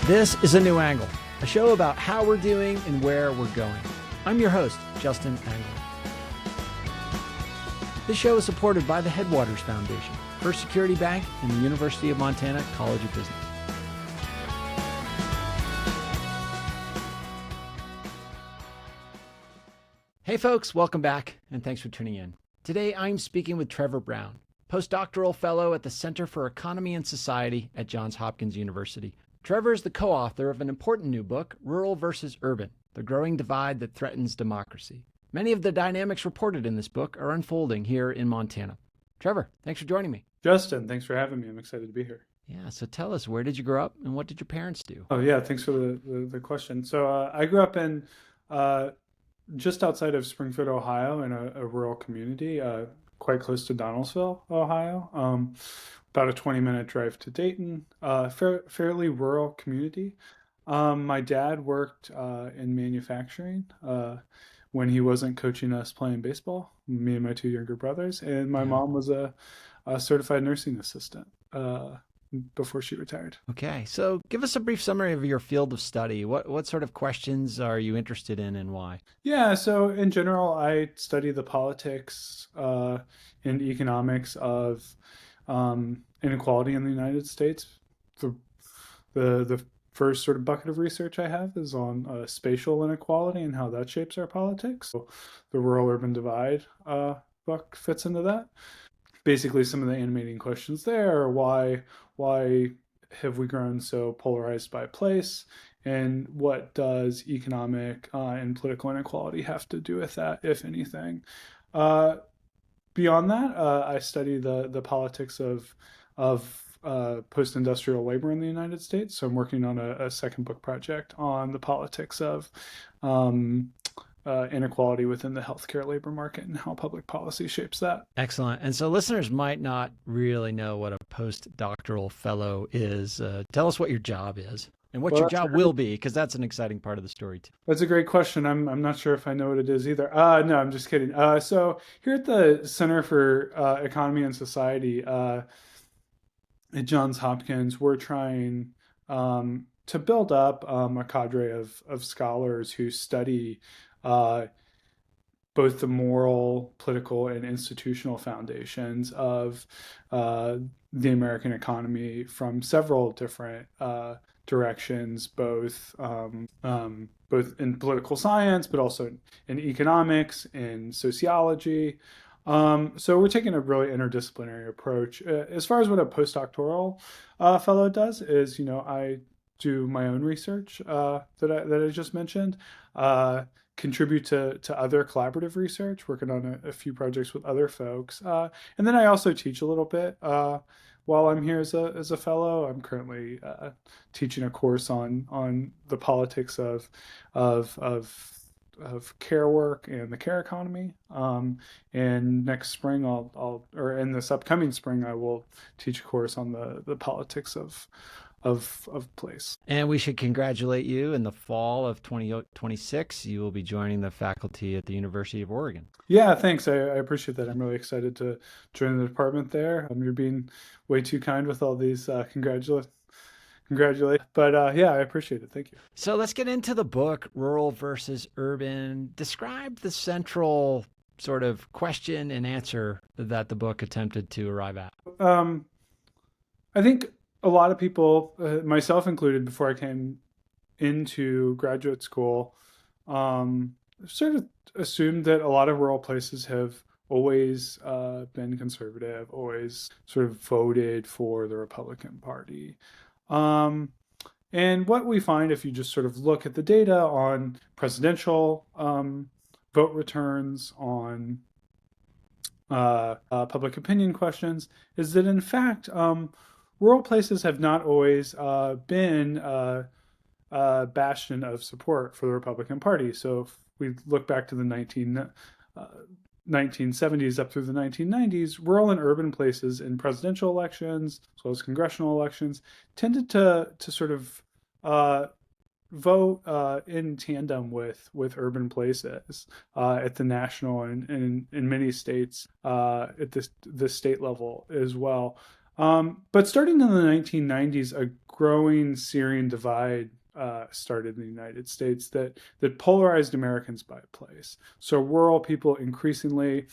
This is A New Angle, a show about how we're doing and where we're going. I'm your host, Justin Angle. This show is supported by the Headwaters Foundation, First Security Bank, and the University of Montana College of Business. Hey folks, welcome back, and thanks for tuning in. Today I'm speaking with Trevor Brown, postdoctoral fellow at the Center for Economy and Society at Johns Hopkins University. Trevor is the co-author of an important new book, Rural versus Urban, The Growing Divide That Threatens Democracy. Many of the dynamics reported in this book are unfolding here in Montana. Trevor, thanks for joining me. Justin, thanks for having me. I'm excited to be here. Yeah, so tell us, where did you grow up and what did your parents do? Oh, yeah, thanks for the question. So I grew up in just outside of Springfield, Ohio, in a rural community, quite close to Donaldsonville, Ohio. About a 20-minute drive to Dayton, fairly rural community. My dad worked in manufacturing when he wasn't coaching us playing baseball, me and my two younger brothers. And my mom was a certified nursing assistant before she retired. Okay, so give us a brief summary of your field of study. What sort of questions are you interested in and why? Yeah, so in general, I study the politics and economics of inequality in the United States. The first sort of bucket of research I have is on spatial inequality and how that shapes our politics. So the rural-urban divide book fits into that. Basically, some of the animating questions there are why have we grown so polarized by place, and what does economic and political inequality have to do with that, if anything? Beyond that, I study the politics of post-industrial labor in the United States. So I'm working on a second book project on the politics of inequality within the healthcare labor market and how public policy shapes that. Excellent. And so listeners might not really know what a postdoctoral fellow is. Tell us what your job is and what your job will be, because that's an exciting part of the story too. That's a great question. I'm not sure if I know what it is either. No, I'm just kidding. So here at the Center for Economy and Society at Johns Hopkins, we're trying to build up a cadre of scholars who study both the moral, political, and institutional foundations of the American economy from several different directions, both in political science, but also in economics and sociology. So we're taking a really interdisciplinary approach. As far as what a postdoctoral fellow does is, I do my own research that I just mentioned, contribute to other collaborative research, working on a few projects with other folks. And then I also teach a little bit while I'm here as a fellow. I'm currently teaching a course on the politics of care work and the care economy. And next spring, or in this upcoming spring, I will teach a course on the politics of place. And we should congratulate you. In the fall of 2026, you will be joining the faculty at the University of Oregon. Yeah, thanks. I appreciate that. I'm really excited to join the department there. You're being way too kind with all these congratulate. But yeah, I appreciate it. Thank you. So let's get into the book, Rural versus Urban. Describe the central sort of question and answer that the book attempted to arrive at. I think a lot of people, myself included, before I came into graduate school, sort of assumed that a lot of rural places have always been conservative, always sort of voted for the Republican Party. And what we find, if you just sort of look at the data on presidential vote returns, on public opinion questions, is that in fact, rural places have not always been a bastion of support for the Republican Party. So if we look back to the 1970s up through the 1990s, rural and urban places in presidential elections, as well as congressional elections, tended to sort of vote in tandem with urban places at the national and in many states at the state level as well. But starting in the 1990s, a growing Syrian divide started in the United States that polarized Americans by place. So rural people increasingly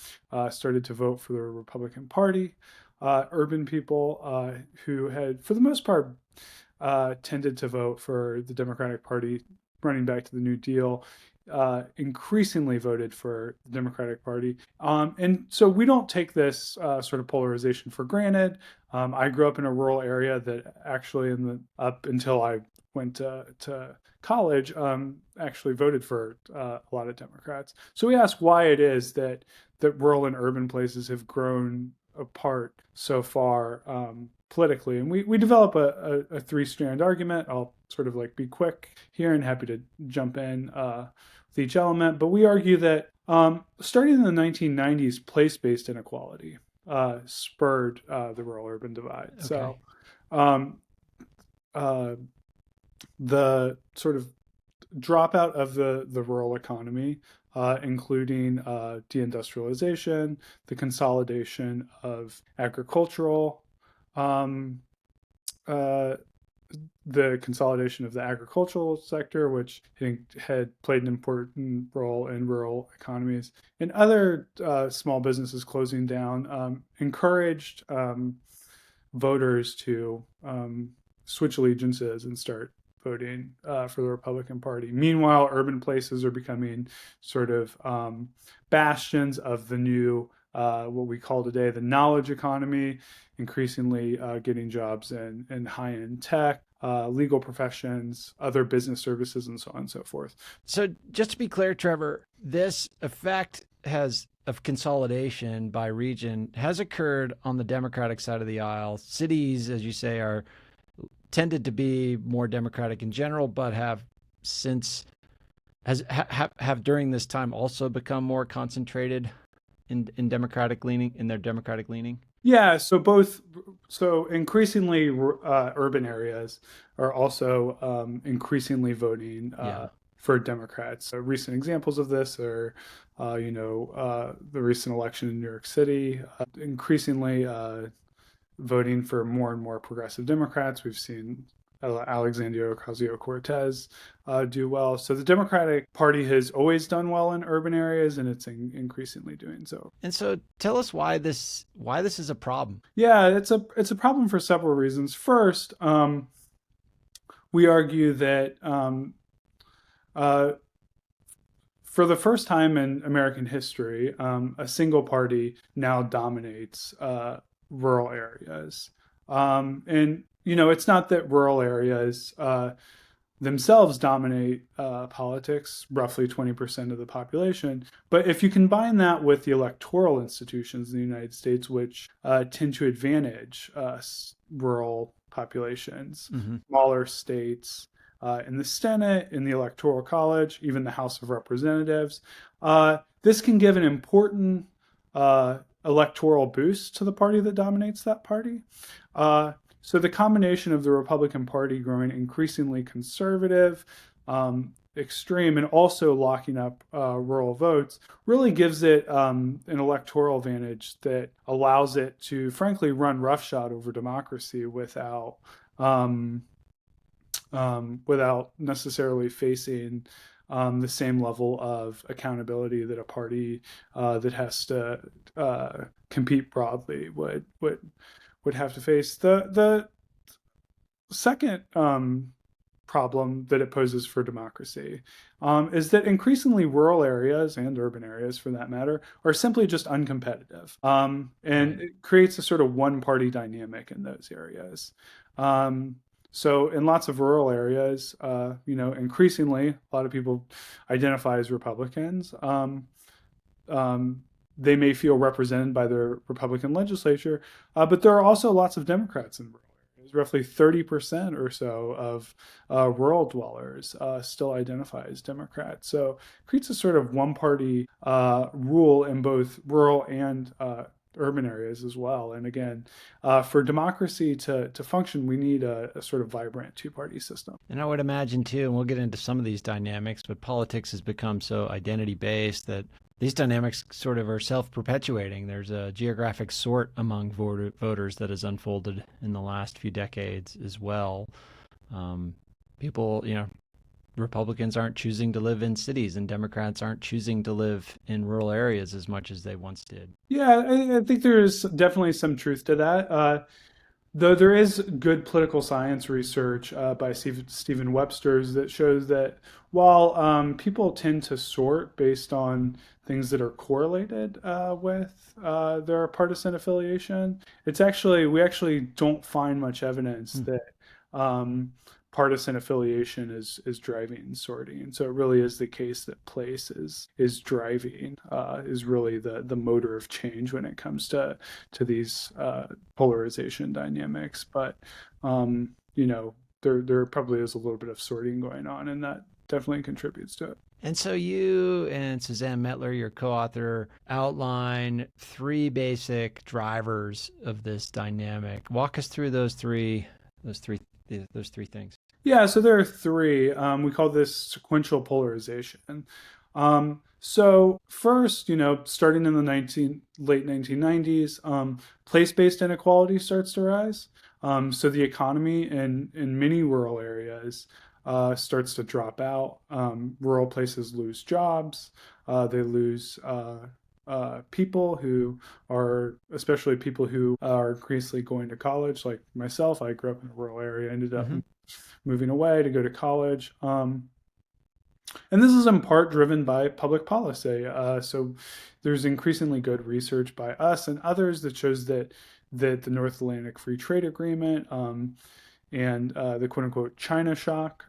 started to vote for the Republican Party. Urban people who had, for the most part, tended to vote for the Democratic Party, running back to the New Deal, increasingly voted for the Democratic Party. And so we don't take this sort of polarization for granted. I grew up in a rural area that actually, up until I went to college, actually voted for a lot of Democrats. So we ask why it is that rural and urban places have grown apart so far politically. And we develop a three-strand argument. I'll sort of like be quick here and happy to jump in with each element. But we argue that starting in the 1990s, place-based inequality spurred the rural-urban divide. Okay. So the sort of dropout of the rural economy, including deindustrialization, the consolidation of agricultural, the consolidation of the agricultural sector, which I think had played an important role in rural economies, and other small businesses closing down, encouraged voters to switch allegiances and start voting for the Republican Party. Meanwhile, urban places are becoming sort of bastions of the new, what we call today the knowledge economy, increasingly getting jobs in high-end tech, legal professions, other business services, and so on and so forth. So just to be clear, Trevor, this effect of consolidation by region has occurred on the Democratic side of the aisle. Cities, as you say, are tended to be more Democratic in general, but have during this time also become more concentrated in their Democratic leaning. Yeah, so increasingly urban areas are also increasingly voting for Democrats. Recent examples of this are, the recent election in New York City, increasingly voting for more and more progressive Democrats. We've seen Alexandria Ocasio-Cortez do well. So the Democratic Party has always done well in urban areas, and it's increasingly doing so. And so, tell us why this is a problem. Yeah, it's a problem for several reasons. First, we argue that for the first time in American history, a single party now dominates rural areas. And, it's not that rural areas themselves dominate politics, roughly 20% of the population. But if you combine that with the electoral institutions in the United States, which tend to advantage rural populations, smaller states, in the Senate, in the Electoral College, even the House of Representatives, this can give an important electoral boost to the party that dominates that party. So the combination of the Republican Party growing increasingly conservative, extreme, and also locking up rural votes really gives it an electoral advantage that allows it to, frankly, run roughshod over democracy without necessarily facing the same level of accountability that a party that has to compete broadly would have to face. The second problem that it poses for democracy is that increasingly rural areas, and urban areas for that matter, are simply just uncompetitive. And it creates a sort of one-party dynamic in those areas. So in lots of rural areas, increasingly, a lot of people identify as Republicans. They may feel represented by their Republican legislature, but there are also lots of Democrats in rural areas. Roughly 30% or so of rural dwellers still identify as Democrats. So it creates a sort of one-party rule in both rural and urban areas as well. And again, for democracy to function, we need a sort of vibrant two-party system. And I would imagine too, and we'll get into some of these dynamics, but politics has become so identity-based that These dynamics sort of are self-perpetuating. There's a geographic sort among voters that has unfolded in the last few decades as well. Um, People, Republicans aren't choosing to live in cities, and Democrats aren't choosing to live in rural areas as much as they once did. Yeah, I think there's definitely some truth to that. Though there is good political science research by Stephen Webster's that shows that while people tend to sort based on things that are correlated with their partisan affiliation, we actually don't find much evidence Hmm. that um, partisan affiliation is driving sorting. And so it really is the case that place is driving is really the motor of change when it comes to these polarization dynamics. But there probably is a little bit of sorting going on, and that definitely contributes to it. And so you and Suzanne Mettler, your co-author, outline three basic drivers of this dynamic. Walk us through those three, those three things. Yeah, so there are three. We call this sequential polarization. So first, starting in the late 1990s, place-based inequality starts to rise. So the economy in many rural areas starts to drop out. Rural places lose jobs. They lose people who especially people who are increasingly going to college, like myself. I grew up in a rural area, ended up Mm-hmm. moving away to go to college. And this is in part driven by public policy. So there's increasingly good research by us and others that shows that the North Atlantic Free Trade Agreement and the quote unquote China shock,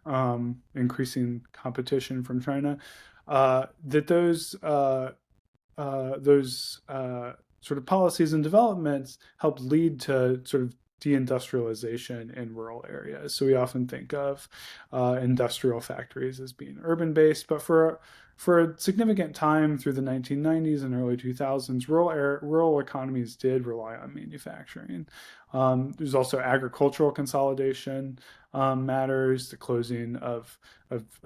increasing competition from China, that those sort of policies and developments helped lead to sort of deindustrialization in rural areas. So we often think of industrial factories as being urban based, but for a significant time through the 1990s and early 2000s, rural economies did rely on manufacturing. There's also agricultural consolidation matters, the closing of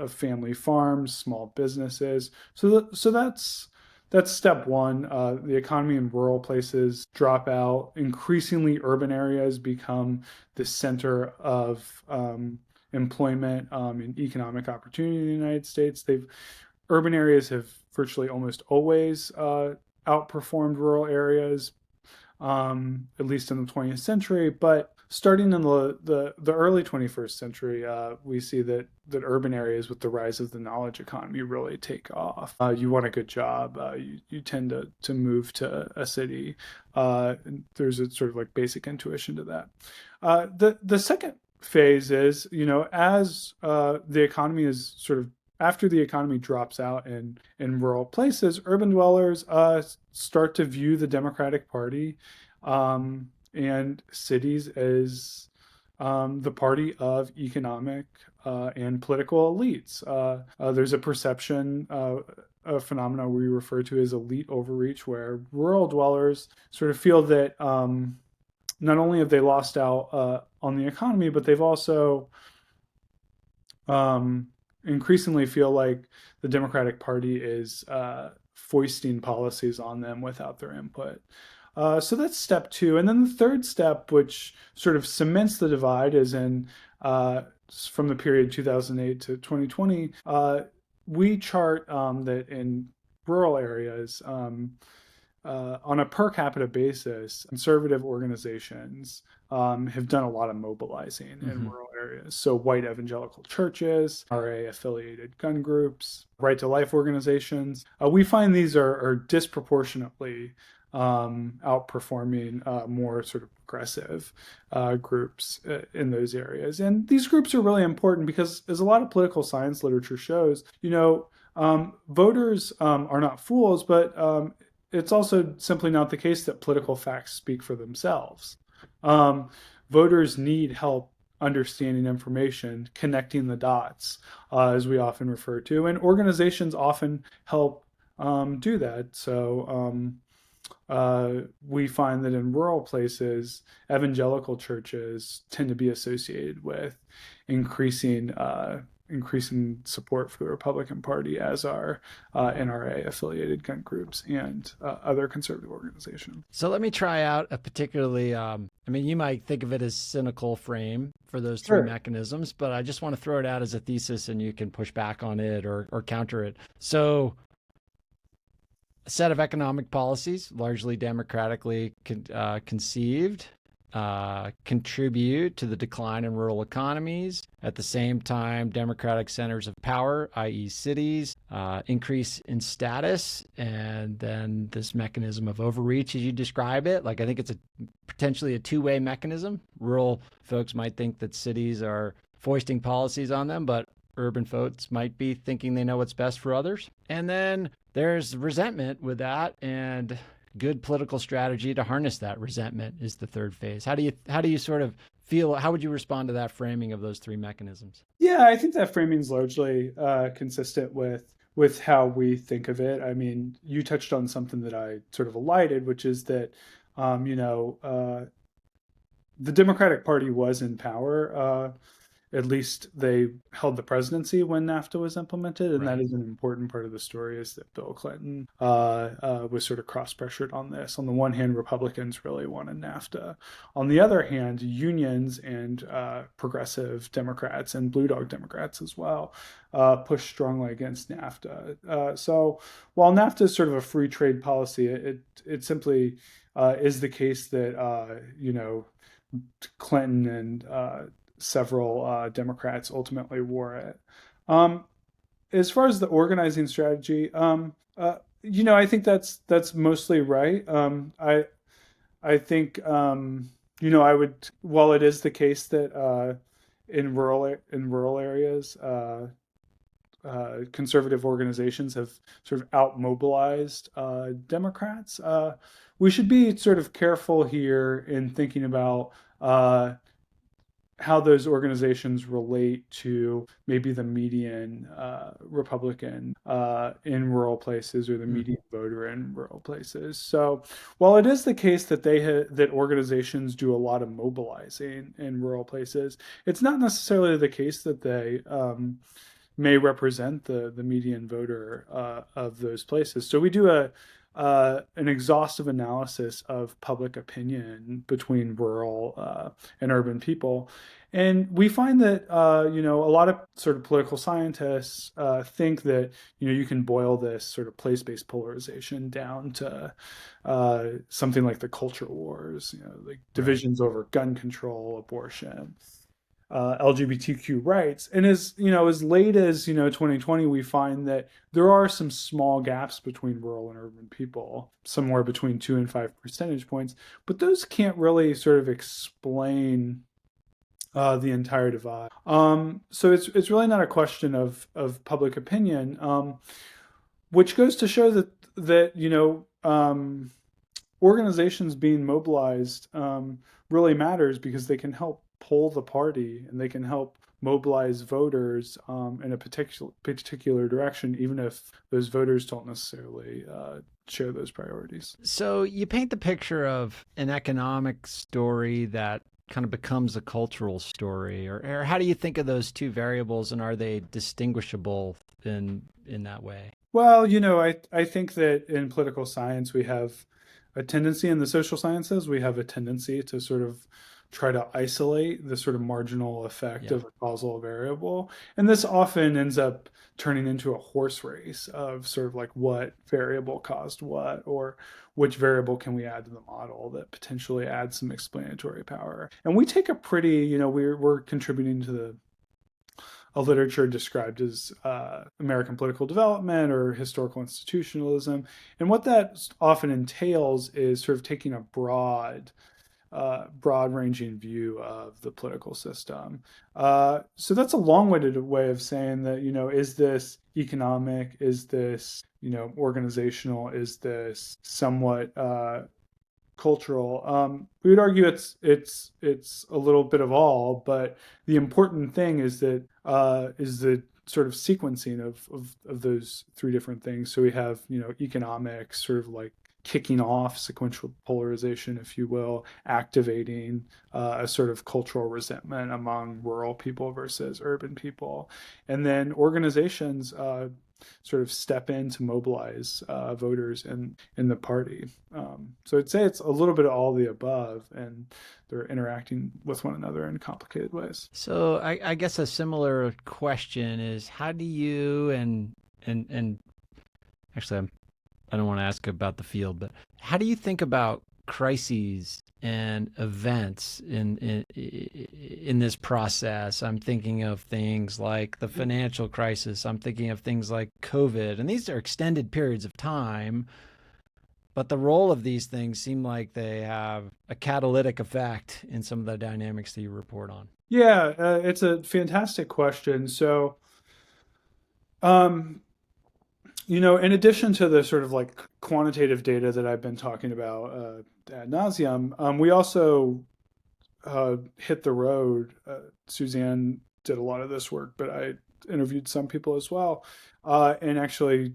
family farms, small businesses. So that's step one. The economy in rural places drop out. Increasingly, urban areas become the center of employment and economic opportunity in the United States. Urban areas have virtually almost always outperformed rural areas, at least in the 20th century. But starting in the early 21st century, we see that urban areas with the rise of the knowledge economy really take off. You want a good job, you tend to move to a city. There's a sort of like basic intuition to that. The second phase is, as the economy is sort of after the economy drops out in rural places, urban dwellers start to view the Democratic Party and cities as the party of economic and political elites. There's a perception, a phenomena we refer to as elite overreach, where rural dwellers sort of feel that not only have they lost out on the economy, but they've also increasingly feel like the Democratic Party is foisting policies on them without their input. So that's step two. And then the third step, which sort of cements the divide, is from the period 2008 to 2020. We chart that in rural areas, on a per capita basis, conservative organizations have done a lot of mobilizing in Mm-hmm. rural areas. So white evangelical churches, RA-affiliated gun groups, right to life organizations. We find these are disproportionately outperforming more sort of progressive groups in those areas. And these groups are really important because, as a lot of political science literature shows, voters are not fools, but it's also simply not the case that political facts speak for themselves. Voters need help understanding information, connecting the dots, as we often refer to, and organizations often help do that. So we find that in rural places, evangelical churches tend to be associated with increasing increasing support for the Republican Party, as are NRA affiliated gun groups and other conservative organizations. So let me try out a particularly, you might think of it as cynical frame for those three Sure. mechanisms, but I just want to throw it out as a thesis and you can push back on it or counter it. So a set of economic policies, largely democratically conceived, contribute to the decline in rural economies. At the same time, democratic centers of power, i.e., cities, increase in status, and then this mechanism of overreach, as you describe it. Like, I think it's potentially a two-way mechanism. Rural folks might think that cities are foisting policies on them, but urban folks might be thinking they know what's best for others. And then there's resentment with that, and good political strategy to harness that resentment is the third phase. How do you sort of feel? How would you respond to that framing of those three mechanisms? Yeah, I think that framing is largely consistent with how we think of it. I mean, you touched on something that I sort of elided, which is that the Democratic Party was in power. At least they held the presidency when NAFTA was implemented, and that Right. is an important part of the story. Is that Bill Clinton was sort of cross-pressured on this. On the one hand, Republicans really wanted NAFTA. On the other hand, unions and progressive Democrats and Blue Dog Democrats as well pushed strongly against NAFTA. So while NAFTA is sort of a free trade policy, it simply is the case that Clinton and several Democrats ultimately wore it. As far as the organizing strategy, I think that's mostly right. I think I would, while it is the case that in rural areas, conservative organizations have sort of outmobilized Democrats. We should be sort of careful here in thinking about how those organizations relate to maybe the median Republican in rural places or the Mm. median voter in rural places. So while it is the case that that organizations do a lot of mobilizing in rural places, it's not necessarily the case that they may represent the median voter of those places. So we do an exhaustive analysis of public opinion between rural and urban people. And we find that, a lot of sort of political scientists think that, you can boil this sort of place-based polarization down to something like the culture wars, like Right. divisions over gun control, abortion, LGBTQ rights. And as late as 2020, we find that there are some small gaps between rural and urban people, somewhere between 2 and 5 percentage points, but those can't really sort of explain the entire divide. So it's really not a question of public opinion, which goes to show that organizations being mobilized really matters, because they can help pull the party and they can help mobilize voters in a particular direction, even if those voters don't necessarily share those priorities. So you paint the picture of an economic story that kind of becomes a cultural story, or how do you think of those two variables, and are they distinguishable in that way? Well, I think that in political science, we have a tendency, in the social sciences, we have a tendency to sort of try to isolate the sort of marginal effect Yeah. of a causal variable. And this often ends up turning into a horse race of sort of like what variable caused what, or which variable can we add to the model that potentially adds some explanatory power. And we take a pretty, we're contributing to a literature described as American political development or historical institutionalism. And what that often entails is sort of taking a broad-ranging view of the political system. So that's a long-winded way of saying that, is this economic? Is this, organizational? Is this somewhat cultural? We would argue it's a little bit of all, but the important thing is that is the sort of sequencing of those three different things. So we have economics, sort of like kicking off sequential polarization, if you will, activating a sort of cultural resentment among rural people versus urban people. And then organizations sort of step in to mobilize voters in the party. So I'd say it's a little bit of all the above, and they're interacting with one another in complicated ways. So I guess a similar question is, how do you and actually I don't want to ask about the field, but how do you think about crises and events in this process? I'm thinking of things like the financial crisis. I'm thinking of things like COVID, and these are extended periods of time. But the role of these things seem like they have a catalytic effect in some of the dynamics that you report on. Yeah, it's a fantastic question. So, um, in addition to the sort of like quantitative data that I've been talking about ad nauseum, we also hit the road. Suzanne did a lot of this work, but I interviewed some people as well, and actually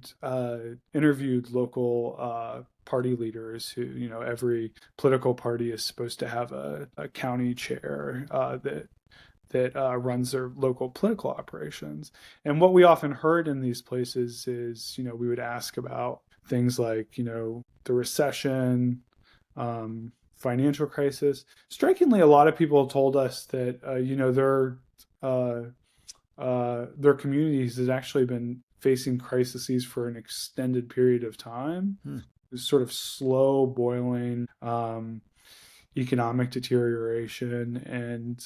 interviewed local party leaders who, every political party is supposed to have a county chair that runs their local political operations. And what we often heard in these places is, we would ask about things like, the recession, financial crisis. Strikingly, a lot of people told us that, their communities has actually been facing crises for an extended period of time. This sort of slow boiling economic deterioration, and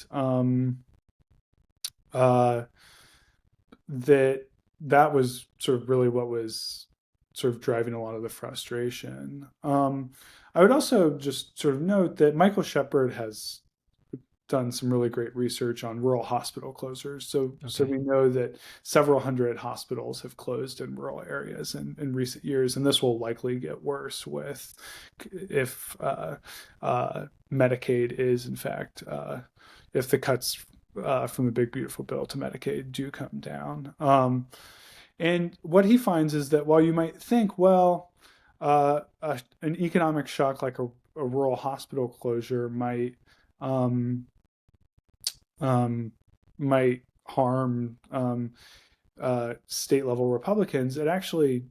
that was sort of really what was sort of driving a lot of the frustration. I would also just sort of note that Michael Shepard has done some really great research on rural hospital closures. So we know that several hundred hospitals have closed in rural areas in recent years, and this will likely get worse if Medicaid is in fact if the cuts from the Big Beautiful Bill to Medicaid do come down. And what he finds is that while you might think, well, an economic shock like a rural hospital closure might harm state level Republicans, it actually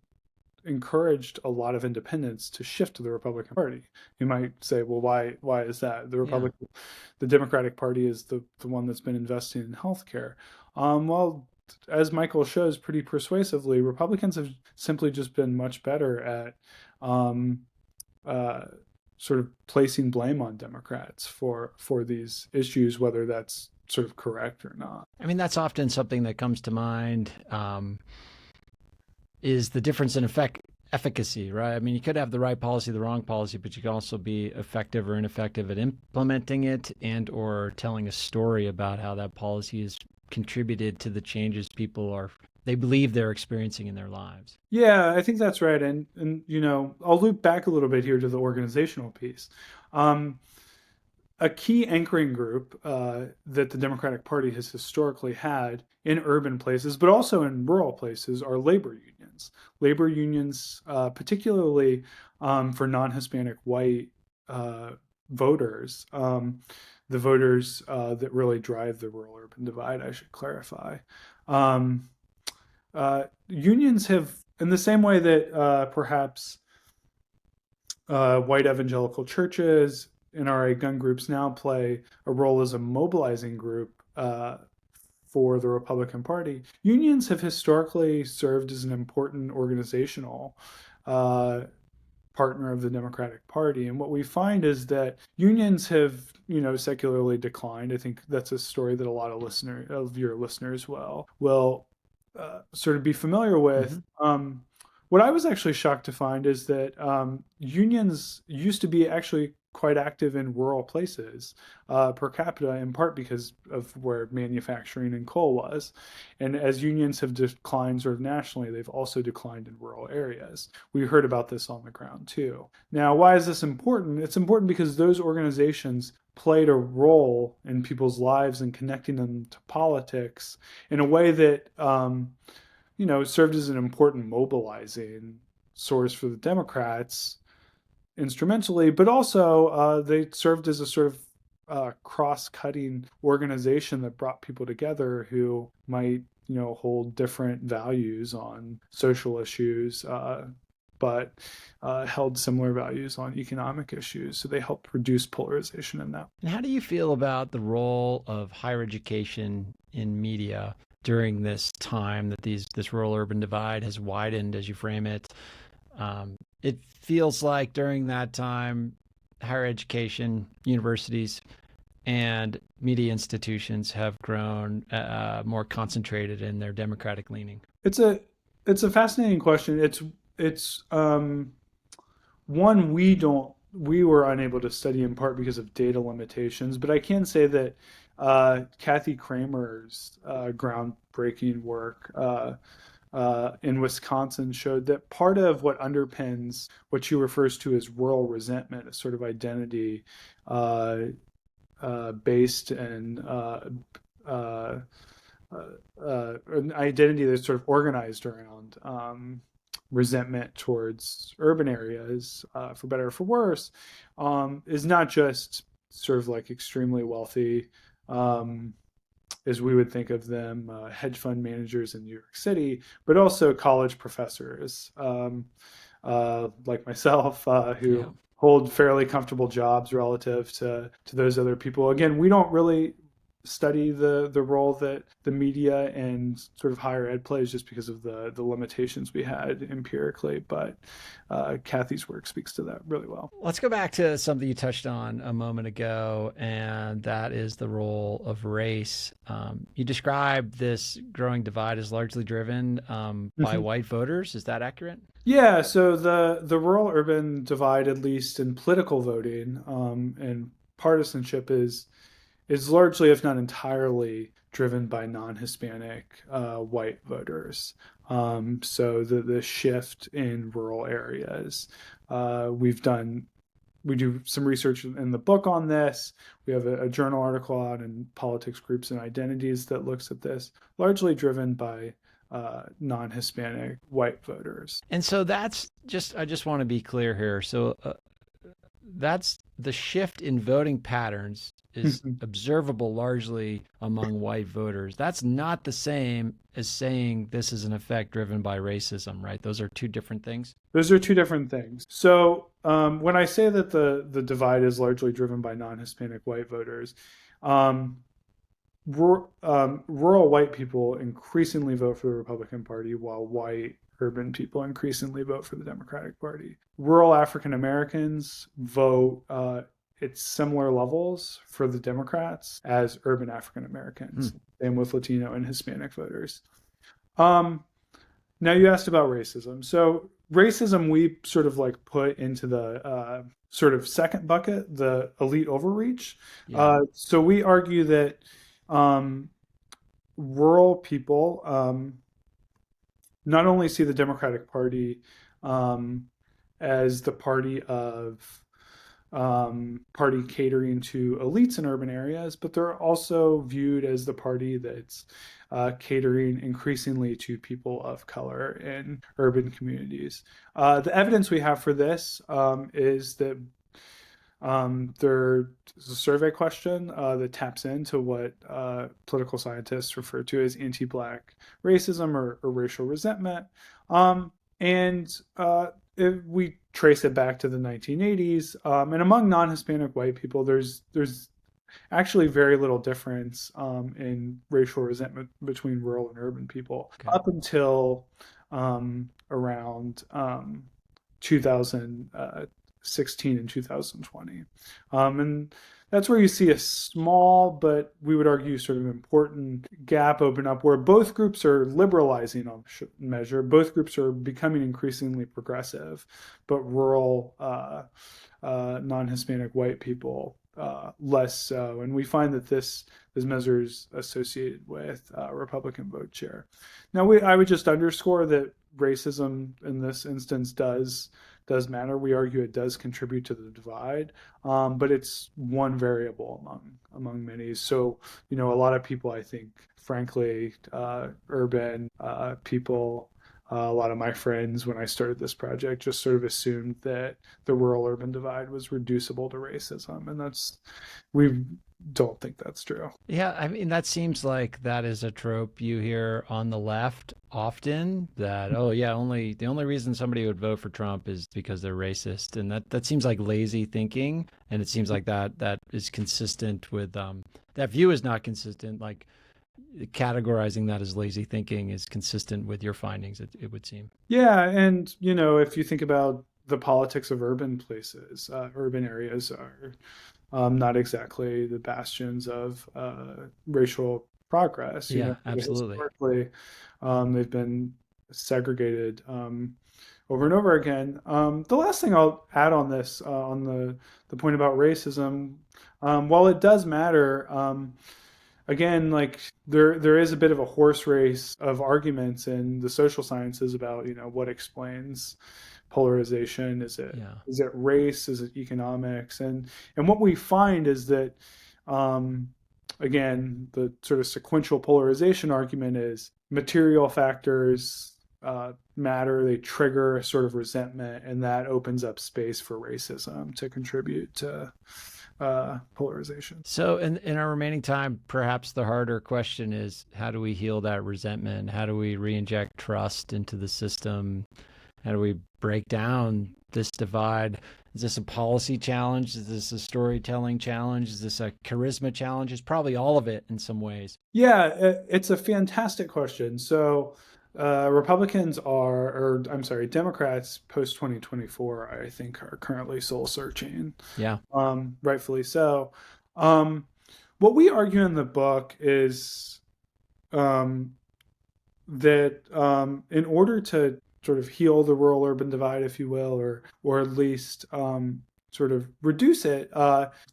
encouraged a lot of independents to shift to the Republican Party. You might say, well, why is that? The Democratic Party is the one that's been investing in healthcare. Well, as Michael shows pretty persuasively, Republicans have simply just been much better at sort of placing blame on Democrats for these issues, whether that's sort of correct or not. I mean, that's often something that comes to mind, is the difference in efficacy, right? I mean, you could have the right policy, the wrong policy, but you can also be effective or ineffective at implementing it and or telling a story about how that policy has contributed to the changes they believe they're experiencing in their lives. Yeah, I think that's right. And I'll loop back a little bit here to the organizational piece. A key anchoring group that the Democratic Party has historically had in urban places, but also in rural places, are labor unions. Labor unions, particularly for non-Hispanic white voters, the voters that really drive the rural-urban divide, I should clarify. Unions have, in the same way that perhaps white evangelical churches, NRA gun groups now play a role as a mobilizing group for the Republican Party, unions have historically served as an important organizational partner of the Democratic Party. And what we find is that unions have, secularly declined. I think that's a story that a lot of your listeners will sort of be familiar with. Mm-hmm. What I was actually shocked to find is that unions used to be actually quite active in rural places per capita, in part because of where manufacturing and coal was. And as unions have declined sort of nationally, they've also declined in rural areas. We heard about this on the ground too. Now, why is this important? It's important because those organizations played a role in people's lives and connecting them to politics in a way that served as an important mobilizing source for the Democrats instrumentally, but also they served as a sort of cross-cutting organization that brought people together who might, hold different values on social issues, but held similar values on economic issues. So they helped reduce polarization in that. And how do you feel about the role of higher education in media during this time that this rural-urban divide has widened, as you frame it? It feels like during that time, higher education, universities, and media institutions have grown more concentrated in their democratic leaning. It's a fascinating question. It's one we were unable to study in part because of data limitations, but I can say that Kathy Kramer's groundbreaking work in Wisconsin showed that part of what underpins what she refers to as rural resentment, a sort of identity uh, based and uh, an identity that's sort of organized around resentment towards urban areas, for better or for worse, is not just sort of like extremely wealthy, um, as we would think of them, hedge fund managers in New York City, but also college professors like myself Yeah. who hold fairly comfortable jobs relative to those other people. Again, we don't really study the role that the media and sort of higher ed plays just because of the limitations we had empirically. But Kathy's work speaks to that really well. Let's go back to something you touched on a moment ago, and that is the role of race. You described this growing divide as largely driven by Mhm. white voters. Is that accurate? Yeah, so the rural urban divide, at least in political voting and partisanship, is largely, if not entirely, driven by non-Hispanic white voters. So the shift in rural areas, we've done we do some research in the book on this. We have a journal article out in Politics, Groups, and Identities that looks at this, largely driven by non-Hispanic white voters. And so I just want to be clear here. So that's the shift in voting patterns is observable largely among white voters. That's not the same as saying this is an effect driven by racism, right? Those are two different things. Those are two different things. So when I say that the divide is largely driven by non-Hispanic white voters, um, rural white people increasingly vote for the Republican Party, while white urban people increasingly vote for the Democratic Party. Rural African Americans vote at similar levels for the Democrats as urban African Hmm. Americans, same with Latino and Hispanic voters. Um, Now you asked about racism. So racism we sort of like put into the sort of second bucket, the elite overreach. Yeah. So we argue that um, rural people not only see the Democratic Party um, as the party of party catering to elites in urban areas, but they're also viewed as the party that's catering increasingly to people of color in urban communities. The evidence we have for this is that there's a survey question that taps into what political scientists refer to as anti-Black racism or racial resentment. And if we trace it back to the 1980s, and among non-Hispanic white people, there's actually very little difference in racial resentment between rural and urban people Okay. up until around 2016 and 2020. And that's where you see a small, but we would argue sort of important gap open up where both groups are liberalizing on measure. Both groups are becoming increasingly progressive, but rural, non-Hispanic white people less so. And we find that this measure is associated with Republican vote share. Now, I would just underscore that racism in this instance does matter. We argue it does contribute to the divide, but it's one variable among many. So, a lot of people, I think, frankly, urban people A lot of my friends, when I started this project, just sort of assumed that the rural-urban divide was reducible to racism, and we don't think that's true. Yeah, I mean, that seems like that is a trope you hear on the left often that, oh yeah, the only reason somebody would vote for Trump is because they're racist. And that seems like lazy thinking. And it seems like that is consistent with that view is not consistent. Like categorizing that as lazy thinking is consistent with your findings, it would seem. Yeah, and if you think about the politics of urban places, urban areas are not exactly the bastions of racial progress. Yeah, absolutely. Historically, they've been segregated over and over again. The last thing I'll add on this, on the point about racism, while it does matter, again, like there is a bit of a horse race of arguments in the social sciences about what explains polarization. Yeah. Is it race? Is it economics? And what we find is that um, again, the sort of sequential polarization argument is material factors matter. They trigger a sort of resentment, and that opens up space for racism to contribute to polarization. So, in our remaining time, perhaps the harder question is how do we heal that resentment? How do we re-inject trust into the system? How do we break down this divide? Is this a policy challenge? Is this a storytelling challenge? Is this a charisma challenge? It's probably all of it in some ways. Yeah, it's a fantastic question. So, Republicans are, or I'm sorry, Democrats post 2024, I think, are currently soul searching, Yeah. rightfully so. Um, what we argue in the book is um, that in order to sort of heal the rural-urban divide, if you will, or at least sort of reduce it,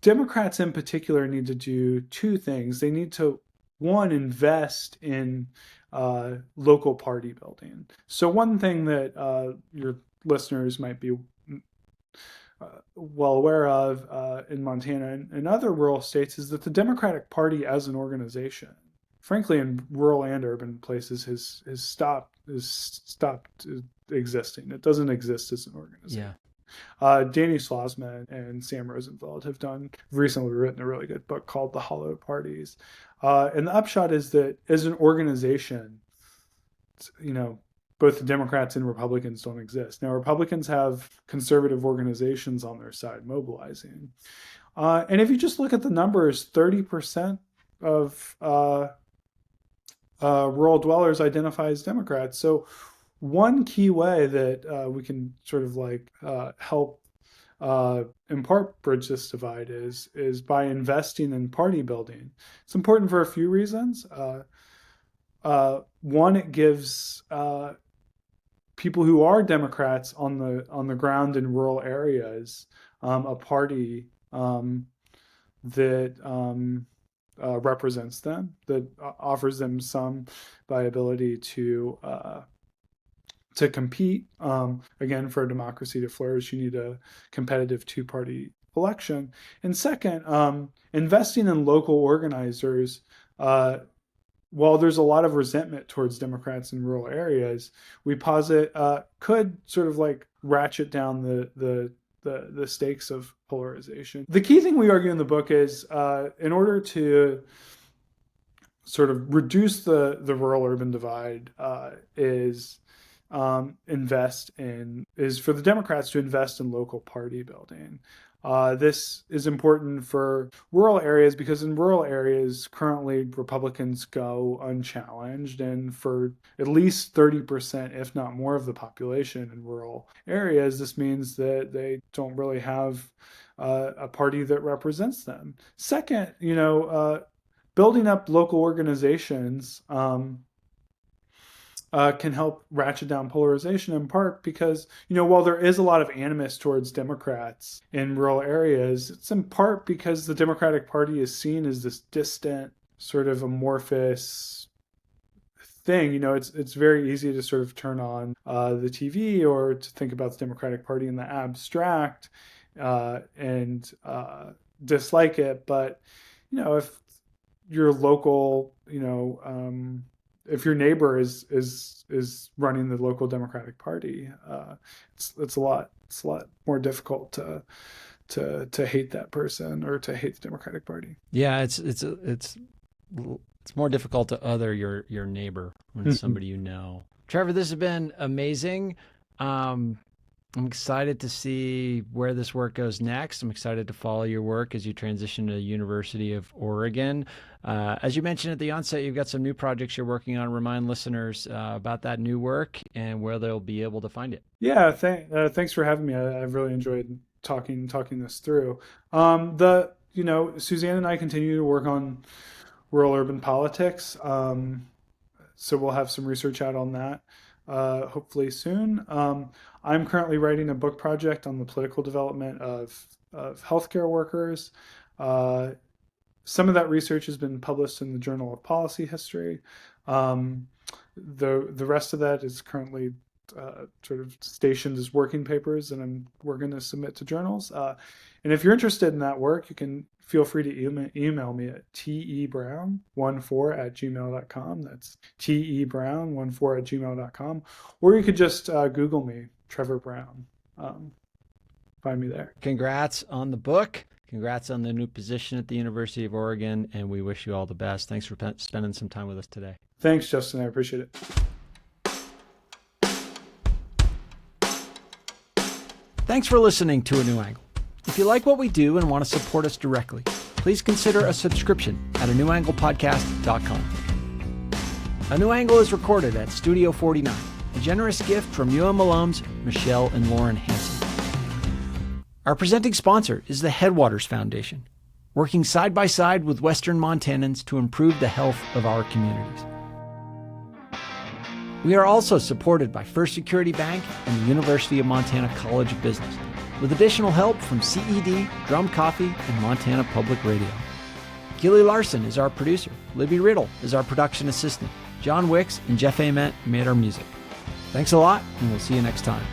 Democrats in particular need to do two things. They need to, one, invest in local party building. So one thing that your listeners might be well aware of in Montana and other rural states is that the Democratic Party as an organization, frankly, in rural and urban places, has stopped existing. It doesn't exist as an organization. Yeah. Danny Schlossman and Sam Rosenfeld have recently written a really good book called The Hollow Parties. And the upshot is that as an organization, you know, both the Democrats and Republicans don't exist. Now, Republicans have conservative organizations on their side mobilizing. And if you just look at the numbers, 30% of rural dwellers identify as Democrats. So one key way that we can sort of like help in part bridge this divide is by investing in party building. It's important for a few reasons. One, it gives people who are Democrats on the ground in rural areas a party that represents them, that offers them some viability to compete. Again, for a democracy to flourish, you need a competitive two-party election. And second, investing in local organizers. While there's a lot of resentment towards Democrats in rural areas, we posit could sort of like ratchet down the stakes of polarization. The key thing we argue in the book is in order to sort of reduce the rural-urban divide is for the Democrats to invest in local party building. This is important for rural areas because in rural areas, currently Republicans go unchallenged, and for at least 30%, if not more, of the population in rural areas, this means that they don't really have a party that represents them. Second, building up local organizations can help ratchet down polarization in part because, while there is a lot of animus towards Democrats in rural areas, it's in part because the Democratic Party is seen as this distant, sort of amorphous thing. It's very easy to sort of turn on the TV or to think about the Democratic Party in the abstract and dislike it. But, if your local, if your neighbor is running the local Democratic Party, it's a lot more difficult to hate that person or to hate the Democratic Party. Yeah, it's more difficult to other your neighbor when it's somebody you know. Trevor, this has been amazing. I'm excited to see where this work goes next. I'm excited to follow your work as you transition to the University of Oregon. As you mentioned at the onset, you've got some new projects you're working on. Remind listeners about that new work and where they'll be able to find it. Yeah, thanks for having me. I've really enjoyed talking this through. Suzanne and I continue to work on rural urban politics. So we'll have some research out on that hopefully soon. I'm currently writing a book project on the political development of healthcare workers. Some of that research has been published in the Journal of Policy History. The rest of that is currently sort of stationed as working papers, and we're going to submit to journals. And if you're interested in that work, you can feel free to email me at tebrown14@gmail.com. That's tebrown14@gmail.com. Or you could just Google me, Trevor Brown. Find me there. Congrats on the book. Congrats on the new position at the University of Oregon, and we wish you all the best. Thanks for spending some time with us today. Thanks, Justin. I appreciate it. Thanks for listening to A New Angle. If you like what we do and want to support us directly, please consider a subscription at anewanglepodcast.com. A New Angle is recorded at Studio 49, a generous gift from UM alums Michelle and Lauren Hansen. Our presenting sponsor is the Headwaters Foundation, working side by side with Western Montanans to improve the health of our communities. We are also supported by First Security Bank and the University of Montana College of Business, with additional help from CED, Drum Coffee, and Montana Public Radio. Gilly Larson is our producer. Libby Riddle is our production assistant. John Wicks and Jeff Ament made our music. Thanks a lot, and we'll see you next time.